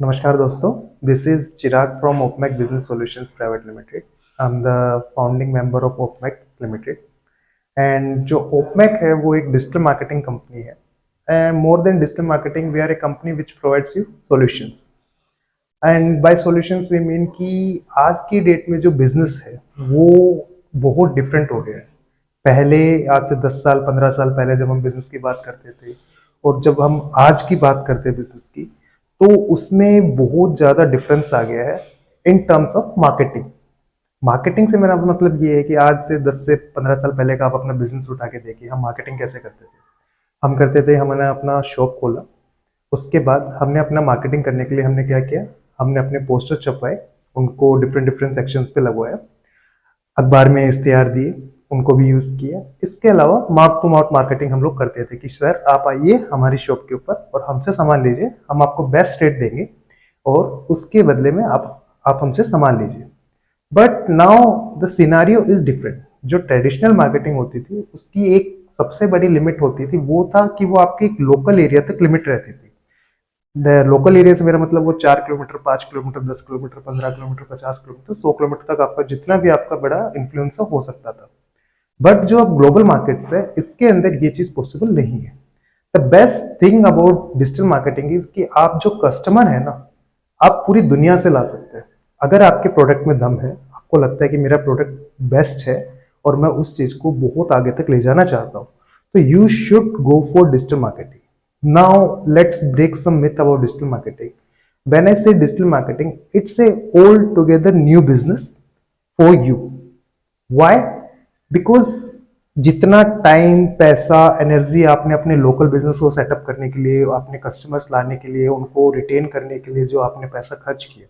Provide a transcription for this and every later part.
नमस्कार दोस्तों, this is Chirag from Opmac business solutions private limited. I am the founding member of Opmac limited. And जो Opmac है वो एक डिजिटल मार्केटिंग कंपनी है। And more than digital marketing, we are a company which provides you solutions. And by solutions we mean कि आज की date में जो बिजनेस है वो बहुत डिफरेंट हो गया है। पहले, आज से 10 साल 15 साल पहले जब हम बिजनेस की बात करते थे और जब हम आज की बात करते हैं बिजनेस की, तो उसमें बहुत ज़्यादा डिफरेंस आ गया है in terms of marketing. Marketing से मेरा मतलब ये है कि आज से 10 से 15 साल पहले का आप अपना बिजनेस उठा के देखिए, हम मार्केटिंग कैसे करते थे। हम करते थे, हमने अपना शॉप खोला, उसके बाद हमने अपना मार्केटिंग करने के लिए हमने क्या किया, हमने अपने पोस्टर छपवाए, उनको डिफरेंट डिफरेंट सेक्शंस पे लगवाया, अखबार में इश्तेहार दिए, उनको भी यूज किया। इसके अलावा माउथ टू माउथ मार्केटिंग हम लोग करते थे कि सर आप आइए हमारी शॉप के ऊपर और हमसे सामान लीजिए, हम आपको बेस्ट रेट देंगे और उसके बदले में आप हमसे सामान लीजिए। But now the scenario is different. जो ट्रेडिशनल मार्केटिंग होती थी उसकी एक सबसे बड़ी लिमिट होती थी, वो था कि वो आपके एक लोकल एरिया तक लिमिट रहती थी। लोकल एरिया से मेरा मतलब वो 4 kilometre, 5 kilometre, 10 kilometre, 15 kilometre, 50 kilometre, 100 kilometre तक आपका जितना भी आपका बड़ा इन्फ्लुएंसर हो सकता था। बट जो अब ग्लोबल मार्केट्स है, इसके अंदर ये चीज पॉसिबल नहीं है। The best thing about digital marketing is कि आप जो कस्टमर है ना, आप पूरी दुनिया से ला सकते हैं। अगर आपके प्रोडक्ट में दम है, आपको लगता है कि मेरा प्रोडक्ट बेस्ट है और मैं उस चीज को बहुत आगे तक ले जाना चाहता हूँ, तो you should go for digital marketing. Now let's break some myth about digital marketing. When I say digital marketing, it's a altogether new business for you. Why? Because जितना टाइम, पैसा, एनर्जी आपने अपने लोकल बिजनेस को setup करने के लिए, अपने customers लाने के लिए, उनको रिटेन करने के लिए जो आपने पैसा खर्च किया,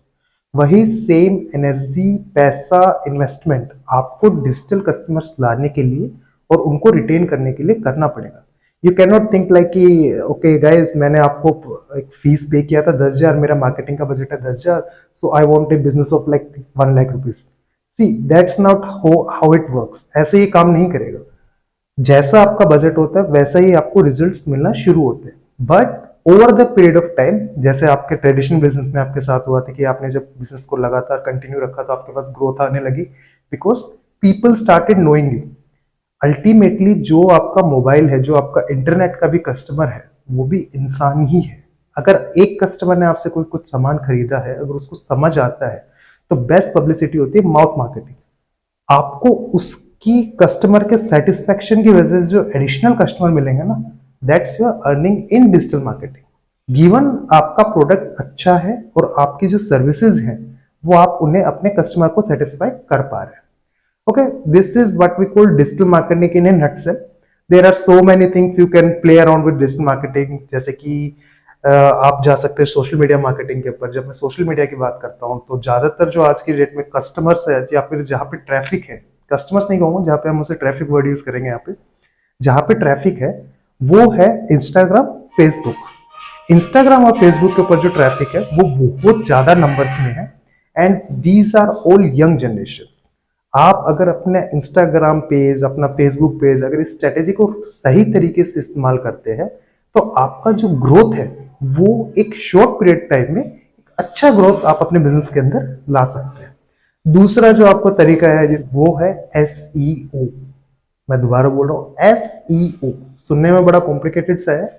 वही सेम एनर्जी, पैसा, इन्वेस्टमेंट आपको डिजिटल कस्टमर्स लाने के लिए और उनको रिटेन करने के लिए करना पड़ेगा। You can not think like कि ओके गाइज, मैंने आपको एक फीस पे किया था 10,000, मेरा मार्केटिंग का बजट है 10,000, so I want a business of like 1 lakh rupees. See that's not how it works. ऐसे ये काम नहीं करेगा। जैसा आपका बजट होता है वैसा ही आपको रिजल्ट्स मिलना शुरू होते हैं। But over the period of time, जैसे आपके ट्रेडिशनल बिजनेस में आपके साथ हुआ था कि आपने जब बिजनेस को लगातार कंटिन्यू रखा तो आपके पास ग्रोथ आने लगी, because people started knowing you. Ultimately जो आपका मोबाइल है, जो आपका इंटरनेट का भी कस्टमर है, वो भी इंसान ही है। अगर एक कस्टमर ने आपसे कोई कुछ सामान खरीदा है, अगर उसको समझ आता है, तो बेस्ट पब्लिसिटी होती है माउथ मार्केटिंग। आपको उसकी कस्टमर के सेटिस्फेक्शन की वजह से जो एडिशनल कस्टमर मिलेंगे ना, that's your earning in digital marketing. Given आपका प्रोडक्ट अच्छा है और आपकी जो सर्विसेज हैं वो आप उन्हें अपने कस्टमर को सेटिस्फाई कर पा रहे हैं। Okay, this is what we call digital marketing in a nutshell. There are so many things you can play around with digital marketing, जैसे कि आप जा सकते हैं सोशल मीडिया मार्केटिंग के ऊपर। जब मैं सोशल मीडिया की बात करता हूँ तो ज्यादातर जो आज की डेट में कस्टमर्स है या फिर जहाँ पे ट्रैफिक है, कस्टमर्स नहीं कहूँगा, जहाँ पे हम उसे ट्रैफिक वर्ड यूज करेंगे, यहाँ पे जहाँ पे ट्रैफिक है वो है इंस्टाग्राम, फेसबुक। इंस्टाग्राम और फेसबुक के ऊपर जो ट्रैफिक है वो बहुत ज्यादा नंबर्स में है, and these are all young generation. आप अगर अपने इंस्टाग्राम पेज, अपना फेसबुक पेज, अगर इस स्ट्रेटेजी को सही तरीके से इस्तेमाल करते हैं तो आपका जो ग्रोथ है वो एक शॉर्ट पीरियड टाइम में अच्छा ग्रोथ आप अपने बिजनेस के अंदर ला सकते हैं। दूसरा जो आपको तरीका है वो है SEO। मैं दोबारा बोल रहा हूँ, SEO सुनने में बड़ा कॉम्प्लिकेटेड सा है।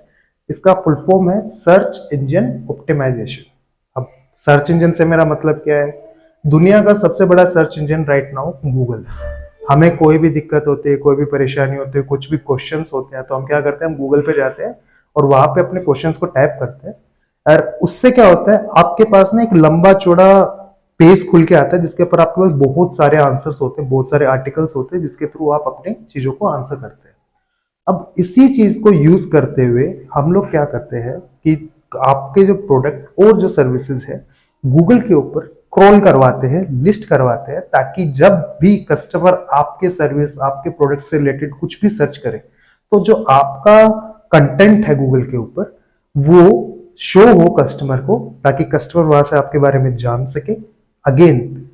इसका फुल फॉर्म है सर्च इंजन ऑप्टिमाइजेशन। अब सर्च इंजन से मेरा मतलब क्या है? दुनिया का सबसे बड़ा search engine right now Google है। हमें कोई भी दिक्कत होती है, कोई भी परेशानी होती है, कुछ भी क्वेश्चंस होते हैं, तो हम क्या करते हैं, हम गूगल पे जाते हैं और वहां पे अपने क्वेश्चंस को टाइप करते हैं। और उससे क्या होता है, आपके पास ना एक लंबा चौड़ा पेज खुल के आता है जिसके ऊपर आपके पास बहुत सारे आंसर्स होते हैं, बहुत सारे आर्टिकल्स होते हैं जिसके थ्रू आप अपने चीजों को आंसर करते हैं। अब इसी चीज को यूज करते हुए हम लोग क्या करते हैं कि आपके जो प्रोडक्ट और जो सर्विसेज है गूगल के ऊपर क्रॉल करवाते हैं, लिस्ट करवाते हैं, ताकि जब भी कस्टमर आपके सर्विस, आपके प्रोडक्ट से रिलेटेड कुछ भी सर्च करे तो जो आपका कंटेंट है गूगल के ऊपर वो शो हो कस्टमर को, ताकि कस्टमर वहां से आपके बारे में जान सके। अगेन,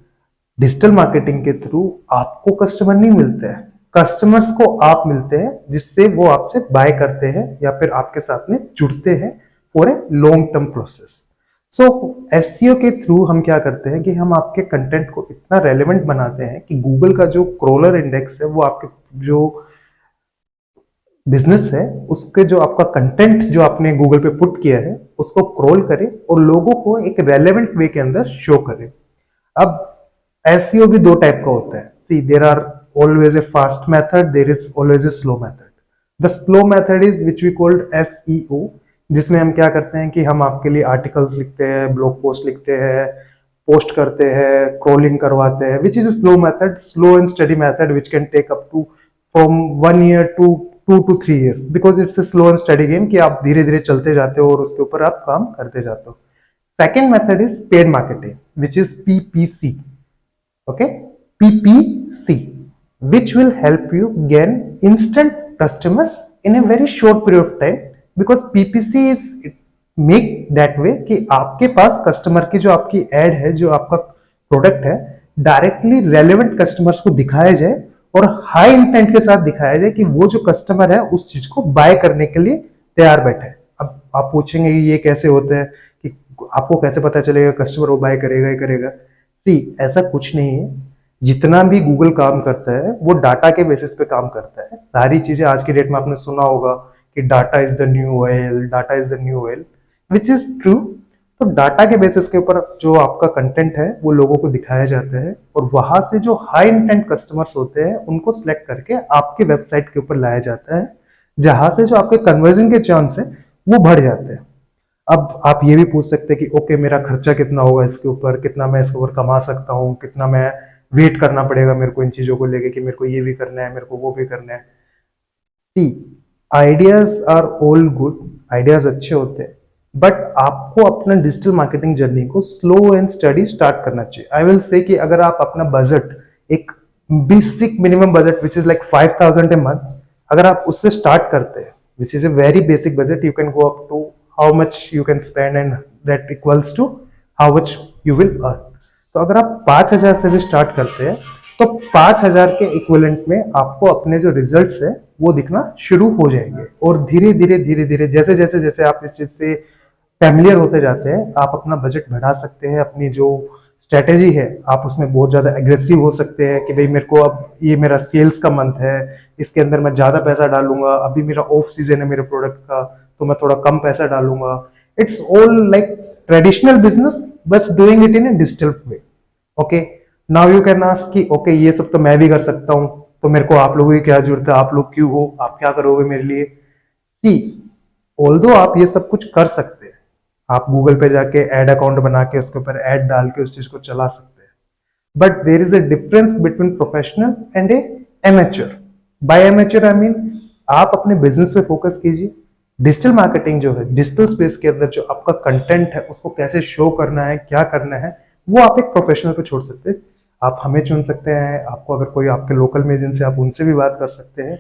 डिजिटल मार्केटिंग के थ्रू आपको कस्टमर नहीं मिलते हैं, कस्टमर्स को आप मिलते हैं, जिससे वो आपसे बाय करते हैं या फिर आपके साथ में जुड़ते हैं for a long term process. So SEO के थ्रू हम क्या करते हैं कि हम आपके कंटेंट को इतना रेलेवेंट बनाते हैं कि गूगल का जो क्रॉलर इंडेक्स है वो आपके जो बिजनेस है उसके जो आपका कंटेंट जो आपने गूगल पे पुट किया है उसको क्रॉल करे और लोगों को एक रेलेवेंट वे के अंदर शो करे। अब एसईओ भी दो टाइप का होता है। See there are always a fast method, there is always a slow method. The slow method is which we called SEO, जिसमें हम क्या करते हैं कि हम आपके लिए आर्टिकल्स लिखते हैं, ब्लॉग पोस्ट लिखते हैं, पोस्ट करते हैं, क्रॉलिंग करवाते हैं, which is a slow method, slow and steady method which can take up to from 1 year to 2 to 3 years because it's a slow and steady game कि आप धीरे धीरे चलते जाते हो और उसके ऊपर आप काम करते जाते हो। Second method is paid marketing which is PPC. okay, PPC, which will help you gain instant customers in a very short period of time because PPC is make that way कि आपके पास कस्टमर की जो आपकी add है, जो आपका product है, directly relevant customers को दिखाया जाए और हाई इंटेंट के साथ दिखाया जाए कि वो जो कस्टमर है उस चीज को बाय करने के लिए तैयार बैठे है। अब आप पूछेंगे कि ये कैसे होता है, कि आपको कैसे पता चलेगा कस्टमर वो बाय करेगा ही करेगा। सी ऐसा कुछ नहीं है, जितना भी गूगल काम करता है वो डाटा के बेसिस पे काम करता है। सारी चीजें आज की डेट में आपने सुना होगा कि data is the new oil, data is the new oil, which is true. तो डाटा के बेसिस के ऊपर जो आपका कंटेंट है वो लोगों को दिखाया जाता है और वहां से जो हाई इंटेंट कस्टमर्स होते हैं उनको सिलेक्ट करके आपके वेबसाइट के ऊपर लाया जाता है, जहां से जो आपके कन्वर्जन के चांस है वो बढ़ जाते हैं। अब आप ये भी पूछ सकते हैं कि ओके मेरा खर्चा कितना होगा इसके ऊपर, कितना मैं इसके ऊपर कमा सकता हूँ, कितना मैं वेट करना पड़ेगा मेरे को इन चीजों को लेके कि मेरे को ये भी करना है, मेरे को वो भी करना है। See ideas are all good, ideas अच्छे होते हैं, बट आपको अपना डिजिटल मार्केटिंग जर्नी को स्लो एंड स्टडी स्टार्ट करना चाहिए। आई विल से कि अगर आप अपना बजट एक basic minimum budget which is like 5000 a month, अगर आप उससे स्टार्ट करते हैं which is a very basic budget, you can go up to how much you can spend and that equals to how much you will earn. तो अगर आप 5000 से भी स्टार्ट करते हैं तो 5000 के इक्विवेलेंट में आपको अपने जो रिजल्ट्स है वो दिखना शुरू हो जाएंगे और धीरे धीरे धीरे धीरे जैसे जैसे जैसे आप इस चीज से फैमिलियर होते जाते हैं आप अपना बजट बढ़ा सकते हैं। अपनी जो स्ट्रेटेजी है आप उसमें बहुत ज्यादा एग्रेसिव हो सकते हैं कि भाई मेरे को अब ये मेरा सेल्स का मंथ है, इसके अंदर मैं ज्यादा पैसा डालूंगा, अभी मेरा ऑफ सीजन है मेरे प्रोडक्ट का तो मैं थोड़ा कम पैसा डालूंगा। It's all like traditional business बस doing it in a digital way. Okay, now you can ask कि ओके ये सब तो मैं भी कर सकता हूं तो मेरे को आप लोगों की क्या जरूरत है, आप लोग क्यों हो, आप क्या करोगे मेरे लिए। सी ऑल्दो आप ये सब कुछ कर सकते हैं, आप गूगल पे जाके एड अकाउंट बना के उसके ऊपर एड डाल के उस चीज को चला सकते हैं, but there is a difference between professional and a amateur. By amateur I mean आप अपने बिजनेस पे फोकस कीजिए। डिजिटल मार्केटिंग जो है, डिजिटल स्पेस के अंदर जो आपका कंटेंट है उसको कैसे शो करना है, क्या करना है, वो आप एक प्रोफेशनल पे छोड़ सकते हैं। आप हमें चुन सकते हैं, आपको अगर कोई आपके लोकल में जिनसे आप उनसे भी बात कर सकते हैं,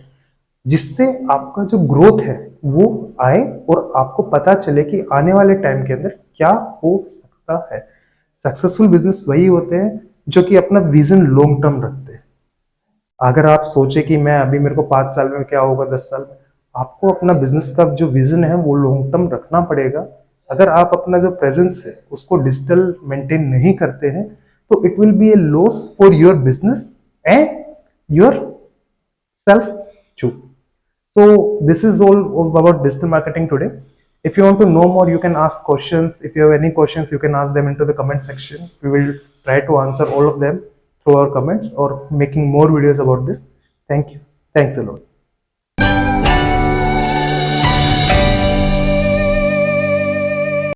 जिससे आपका जो ग्रोथ है वो आए और आपको पता चले कि आने वाले टाइम के अंदर क्या हो सकता है। सक्सेसफुल बिजनेस वही होते हैं जो कि अपना विजन लॉन्ग टर्म रखते हैं। अगर आप सोचे कि मैं अभी मेरे को 5 साल में क्या होगा, 10 साल में, आपको अपना बिजनेस का जो विजन है वो लॉन्ग टर्म रखना पड़ेगा। अगर आप अपना जो प्रेजेंस है उसको डिजिटल मेंटेन नहीं करते हैं तो it will be a loss for your business and yourself too. So this is all about digital marketing today. If you want to know more, you can ask questions. If you have any questions, you can ask them into the comment section. We will try to answer all of them through our comments or making more videos about this. Thank you. Thanks a lot.